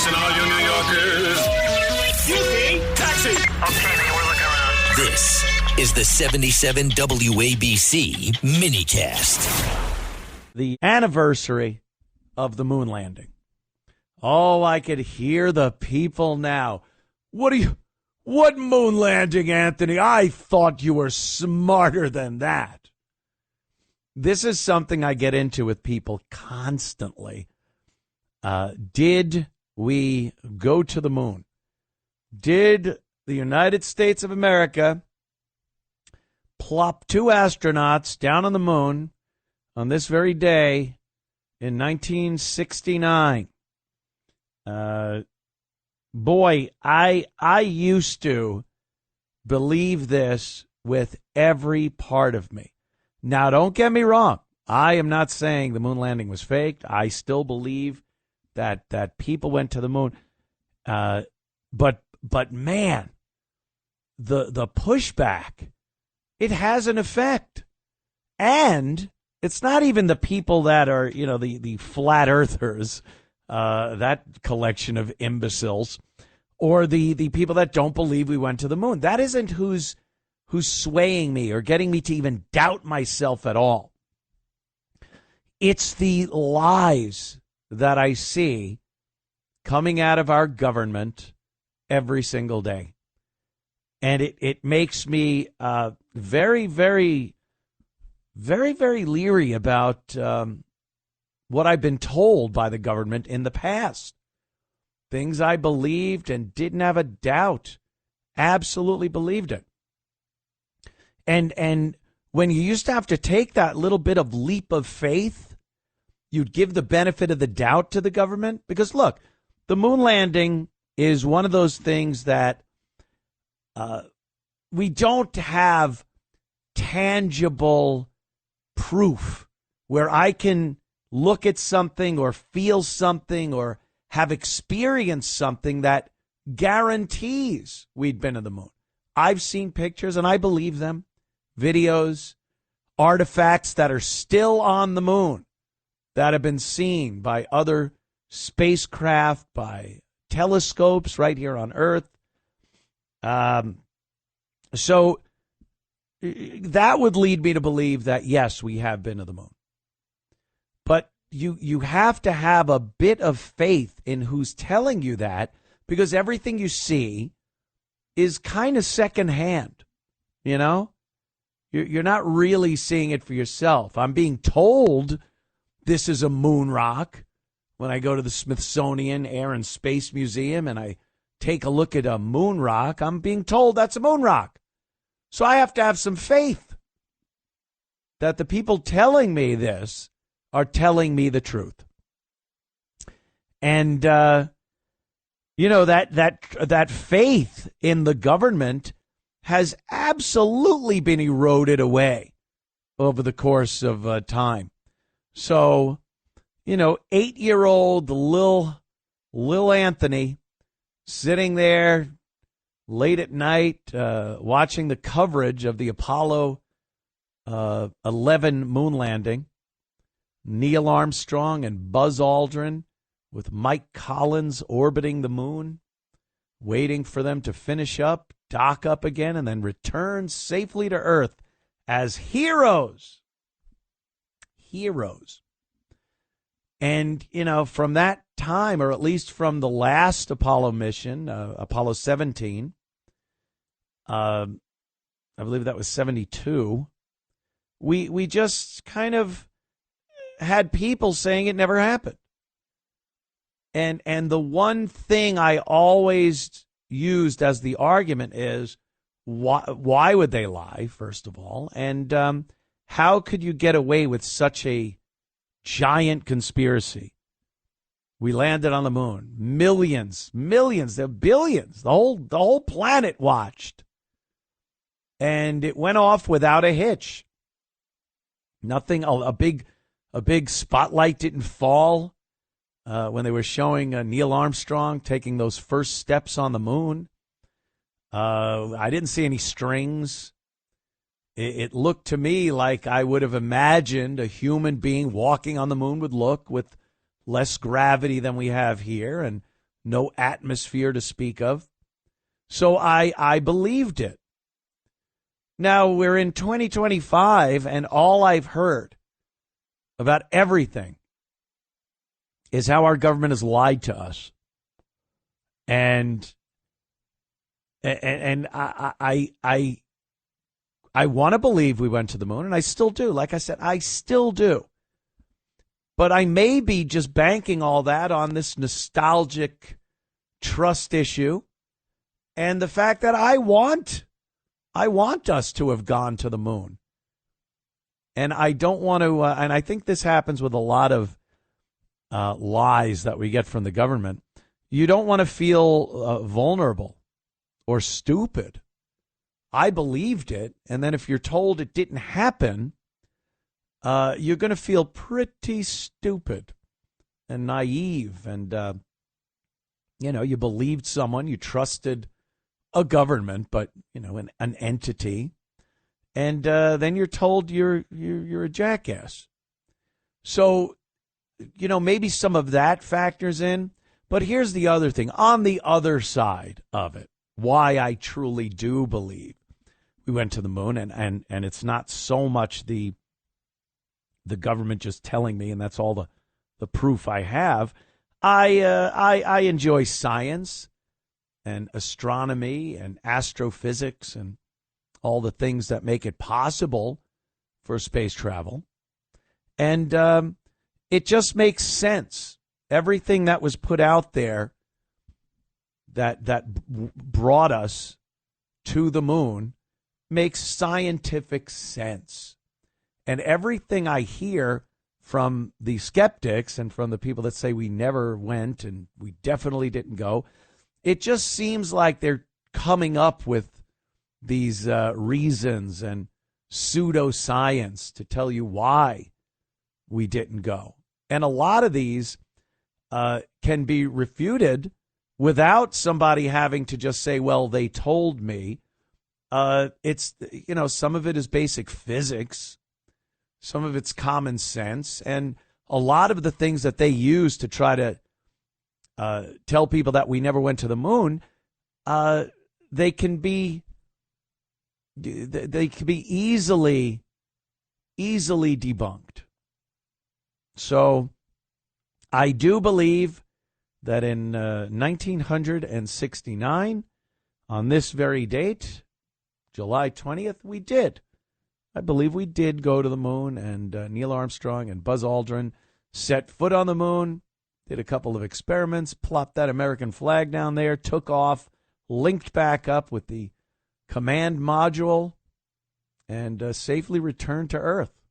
Listen, all you New Yorkers. Excuse me. Taxi. Okay, man, we're looking around. This is the 77 WABC minicast. The anniversary of the moon landing. Oh, I could hear the people now. What moon landing, Anthony? I thought you were smarter than that. This is something I get into with people constantly. Did we go to the moon? Did the United States of America plop 2 astronauts down on the moon on this very day in 1969? Boy, I used to believe this with every part of me. Now, don't get me wrong. I am not saying the moon landing was faked. I still believe that people went to the moon. But man, the pushback, it has an effect. And it's not even the people that are, the flat earthers, that collection of imbeciles, or the people that don't believe we went to the moon. That isn't who's swaying me or getting me to even doubt myself at all. It's the lies that I see coming out of our government every single day. And it makes me very, very, very, very leery about what I've been told by the government in the past. Things I believed and didn't have a doubt. Absolutely believed it. And when you used to have to take that little bit of leap of faith, you'd give the benefit of the doubt to the government. Because, look, the moon landing is one of those things that we don't have tangible proof where I can look at something or feel something or have experienced something that guarantees we'd been to the moon. I've seen pictures, and I believe them, videos, artifacts that are still on the moon that have been seen by other spacecraft, by telescopes right here on Earth. So that would lead me to believe that, yes, we have been to the moon. But you have to have a bit of faith in who's telling you that, because everything you see is kind of secondhand, You're not really seeing it for yourself. I'm being told this is a moon rock when I go to the Smithsonian Air and Space Museum and I take a look at a moon rock. I'm being told that's a moon rock. So I have to have some faith that the people telling me this are telling me the truth. And, that faith in the government has absolutely been eroded away over the course of time. So, 8-year-old Lil Anthony sitting there late at night watching the coverage of the Apollo 11 moon landing, Neil Armstrong and Buzz Aldrin with Mike Collins orbiting the moon, waiting for them to finish up, dock up again, and then return safely to Earth as heroes. Heroes. And, from that time, or at least from the last Apollo mission, Apollo 17, I believe that was 72, we just kind of had people saying it never happened. And the one thing I always used as the argument is, why would they lie, first of all? And how could you get away with such a giant conspiracy? We landed on the moon. Millions, there billions. The whole planet watched. And it went off without a hitch. Nothing, a big spotlight didn't fall when they were showing Neil Armstrong taking those first steps on the moon. I didn't see any strings. It looked to me like I would have imagined a human being walking on the moon would look, with less gravity than we have here, and no atmosphere to speak of. So I believed it. Now we're in 2025, and all I've heard about everything is how our government has lied to us. And I want to believe we went to the moon, and I still do. Like I said, I still do. But I may be just banking all that on this nostalgic trust issue and the fact that I want us to have gone to the moon. And I don't want to, and I think this happens with a lot of lies that we get from the government. You don't want to feel vulnerable or stupid. I believed it, and then if you're told it didn't happen, you're going to feel pretty stupid and naive. And, you believed someone, you trusted a government, but, an entity. And then you're told you're a jackass. So, maybe some of that factors in. But here's the other thing. On the other side of it, why I truly do believe we went to the moon, and it's not so much the government just telling me, and that's all the proof I have. I enjoy science and astronomy and astrophysics and all the things that make it possible for space travel. And it just makes sense. Everything that was put out there that brought us to the moon makes scientific sense. And everything I hear from the skeptics and from the people that say we never went and we definitely didn't go, it just seems like they're coming up with these reasons and pseudoscience to tell you why we didn't go. And a lot of these can be refuted without somebody having to just say, well, they told me. It's, some of it is basic physics. Some of it's common sense. And a lot of the things that they use to try to tell people that we never went to the moon, they can be easily debunked. So I do believe that in 1969, on this very date, July 20th, we did. I believe we did go to the moon, and Neil Armstrong and Buzz Aldrin set foot on the moon, did a couple of experiments, plopped that American flag down there, took off, linked back up with the command module, and safely returned to Earth.